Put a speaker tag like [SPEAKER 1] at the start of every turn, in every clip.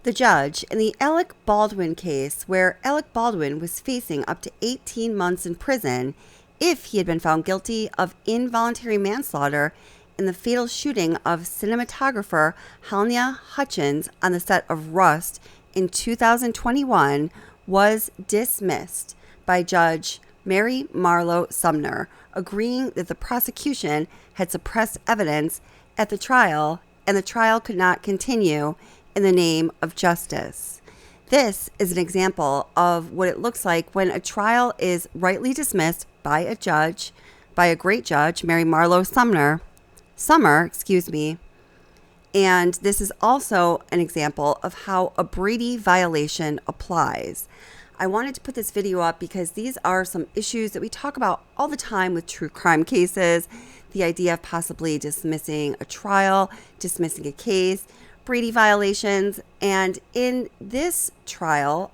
[SPEAKER 1] The judge in the Alec Baldwin case, where Alec Baldwin was facing up to 18 months in prison if he had been found guilty of involuntary manslaughter in the fatal shooting of cinematographer Halyna Hutchins on the set of Rust in 2021, was dismissed by Judge Mary Marlowe Sumner, agreeing that the prosecution had suppressed evidence at the trial and the trial could not continue in the name of justice. This is an example of what it looks like when a trial is rightly dismissed by a judge, by a great judge, Mary Marlowe Summer, and this is also an example of how a Brady violation applies. I wanted to put this video up because these are some issues that we talk about all the time with true crime cases. The idea of possibly dismissing a trial, dismissing a case, Brady violations. And in this trial,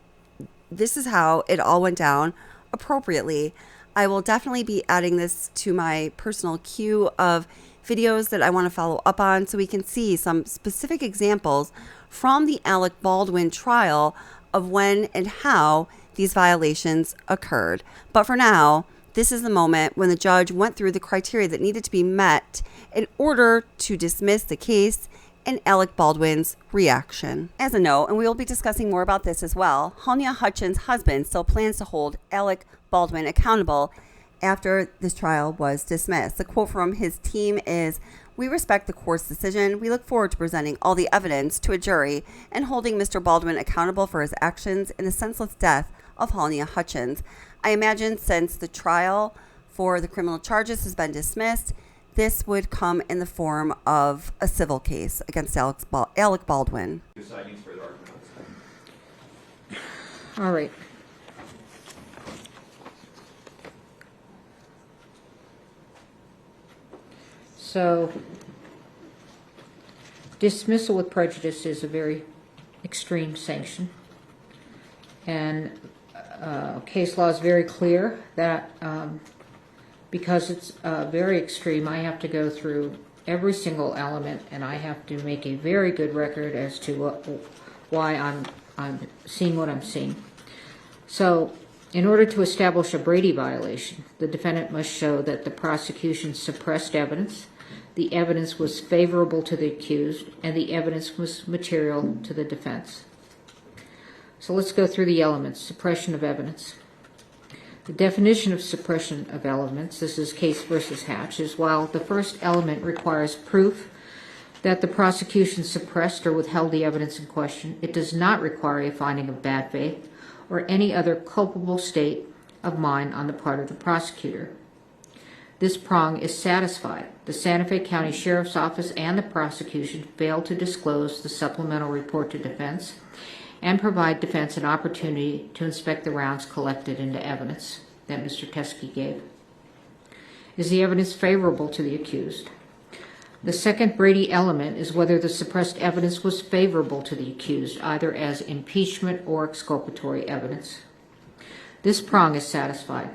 [SPEAKER 1] this is how it all went down appropriately. I will definitely be adding this to my personal queue of videos that I want to follow up on so we can see some specific examples from the Alec Baldwin trial of when and how these violations occurred. But for now, this is the moment when the judge went through the criteria that needed to be met in order to dismiss the case and Alec Baldwin's reaction. As a note, and we will be discussing more about this as well, Halyna Hutchins' husband still plans to hold Alec Baldwin accountable after this trial was dismissed. The quote from his team is, "We respect the court's decision. We look forward to presenting all the evidence to a jury and holding Mr. Baldwin accountable for his actions in the senseless death of Halyna Hutchins. I imagine since the trial for the criminal charges has been dismissed, this would come in the form of a civil case against Alec Baldwin."
[SPEAKER 2] All right. So, dismissal with prejudice is a very extreme sanction. And case law is very clear that because it's very extreme, I have to go through every single element and I have to make a very good record as to why I'm seeing what I'm seeing. So, in order to establish a Brady violation, the defendant must show that the prosecution suppressed evidence, the evidence was favorable to the accused, and the evidence was material to the defense. So let's go through the elements. Suppression of evidence. The definition of suppression of elements, this is Case versus Hatch, is while the first element requires proof that the prosecution suppressed or withheld the evidence in question, it does not require a finding of bad faith or any other culpable state of mind on the part of the prosecutor. This prong is satisfied. The Santa Fe County Sheriff's Office and the prosecution failed to disclose the supplemental report to defense and provide defense an opportunity to inspect the rounds collected into evidence that Mr. Teske gave. Is the evidence favorable to the accused? The second Brady element is whether the suppressed evidence was favorable to the accused, either as impeachment or exculpatory evidence. This prong is satisfied.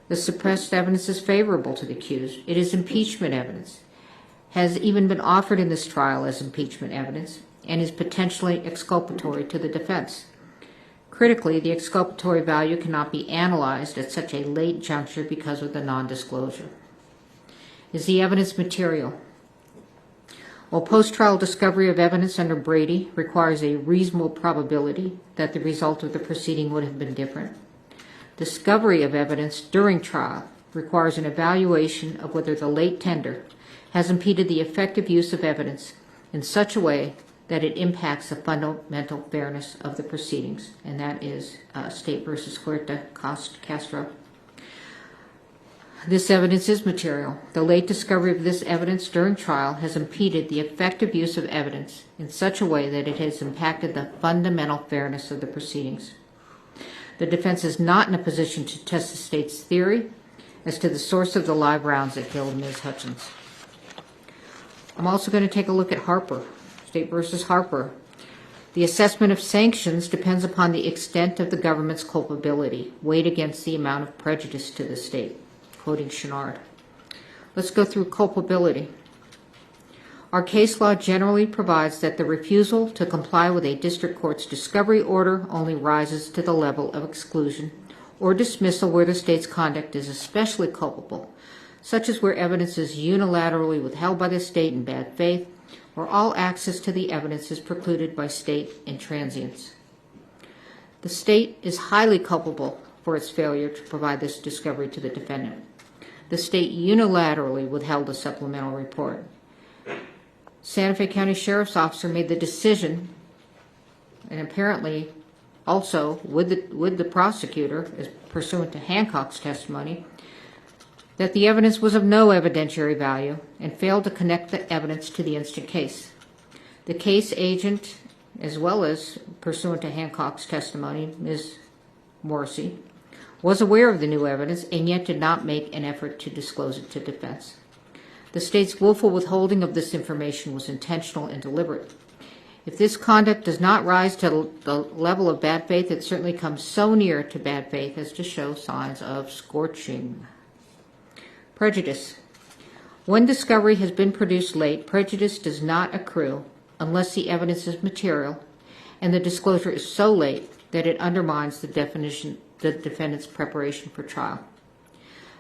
[SPEAKER 2] The suppressed evidence is favorable to the accused. It is impeachment evidence, has even been offered in this trial as impeachment evidence, and is potentially exculpatory to the defense. Critically, the exculpatory value cannot be analyzed at such a late juncture because of the nondisclosure. Is the evidence material? While post-trial discovery of evidence under Brady requires a reasonable probability that the result of the proceeding would have been different, discovery of evidence during trial requires an evaluation of whether the late tender has impeded the effective use of evidence in such a way that it impacts the fundamental fairness of the proceedings, and that is State versus Huerta Castro. This evidence is material. The late discovery of this evidence during trial has impeded the effective use of evidence in such a way that it has impacted the fundamental fairness of the proceedings. The defense is not in a position to test the state's theory as to the source of the live rounds that killed Ms. Hutchins. I'm also going to take a look at Harper, State versus Harper. The assessment of sanctions depends upon the extent of the government's culpability, weighed against the amount of prejudice to the state, quoting Chenard. Let's go through culpability. Our case law generally provides that the refusal to comply with a district court's discovery order only rises to the level of exclusion or dismissal where the state's conduct is especially culpable, such as where evidence is unilaterally withheld by the state in bad faith, or all access to the evidence is precluded by state intransience. The state is highly culpable for its failure to provide this discovery to the defendant. The state unilaterally withheld a supplemental report. Santa Fe County Sheriff's Officer made the decision, and apparently also with the prosecutor, as pursuant to Hancock's testimony, that the evidence was of no evidentiary value and failed to connect the evidence to the instant case. The case agent, as well as pursuant to Hancock's testimony, Ms. Morrissey, was aware of the new evidence and yet did not make an effort to disclose it to defense. The state's willful withholding of this information was intentional and deliberate. If this conduct does not rise to the level of bad faith, it certainly comes so near to bad faith as to show signs of scorching. Prejudice. When discovery has been produced late, prejudice does not accrue unless the evidence is material and the disclosure is so late that it undermines the defendant's preparation for trial.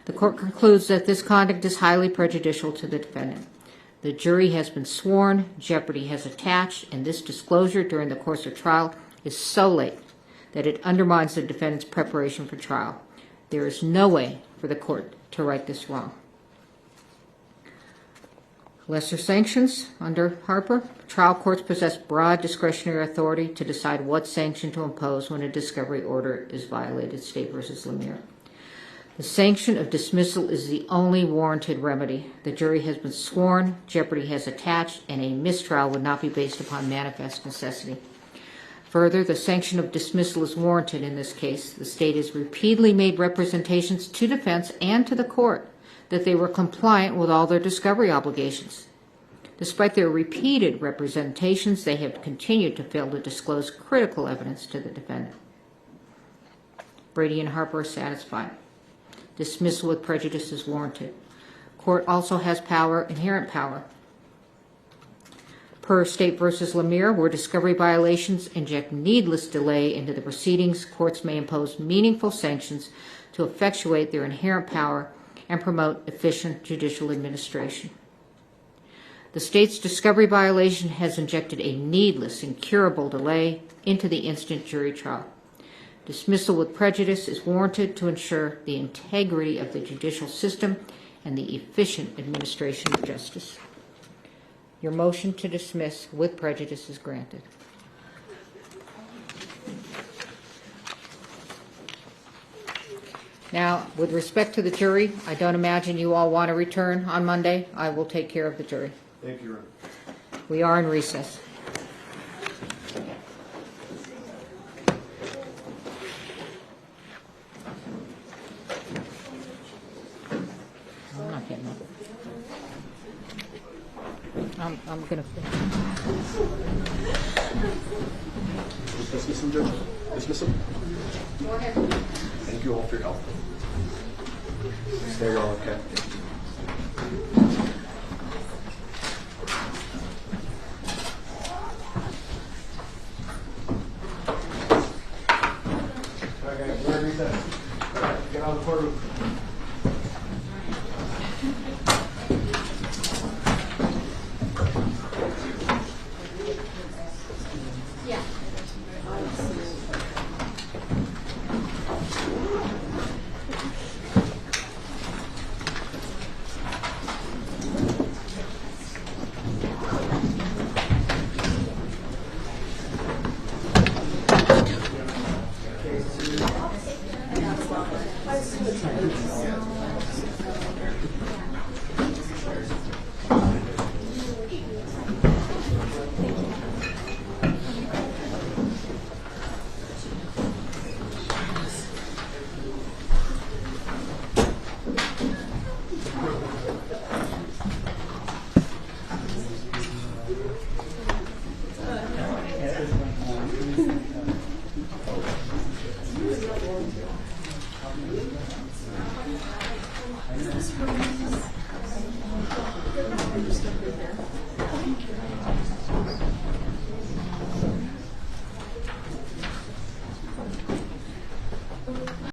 [SPEAKER 2] The court concludes that this conduct is highly prejudicial to the defendant. The jury has been sworn, jeopardy has attached, and this disclosure during the course of trial is so late that it undermines the defendant's preparation for trial. There is no way for the court to right this wrong. Lesser sanctions under Harper. Trial courts possess broad discretionary authority to decide what sanction to impose when a discovery order is violated. State v. Lemire. The sanction of dismissal is the only warranted remedy. The jury has been sworn, jeopardy has attached, and a mistrial would not be based upon manifest necessity. Further, the sanction of dismissal is warranted in this case. The state has repeatedly made representations to defense and to the court that they were compliant with all their discovery obligations. Despite their repeated representations, they have continued to fail to disclose critical evidence to the defendant. Brady and Harper are satisfied. Dismissal with prejudice is warranted. Court also has power, inherent power. Per State v. Lemire, where discovery violations inject needless delay into the proceedings, courts may impose meaningful sanctions to effectuate their inherent power and promote efficient judicial administration. The state's discovery violation has injected a needless, incurable delay into the instant jury trial. Dismissal with prejudice is warranted to ensure the integrity of the judicial system and the efficient administration of justice. Your motion to dismiss with prejudice is granted. Now, with respect to the jury, I don't imagine you all want to return on Monday. I will take care of the jury.
[SPEAKER 3] Thank you, Your Honor.
[SPEAKER 2] We are in recess. I'm not getting up. I'm going to...
[SPEAKER 3] Dismiss him, Judge. Dismiss him.
[SPEAKER 2] Go ahead.
[SPEAKER 3] Thank you all for your help. Stay all okay. Okay, we're in recess. Get on the courtroom.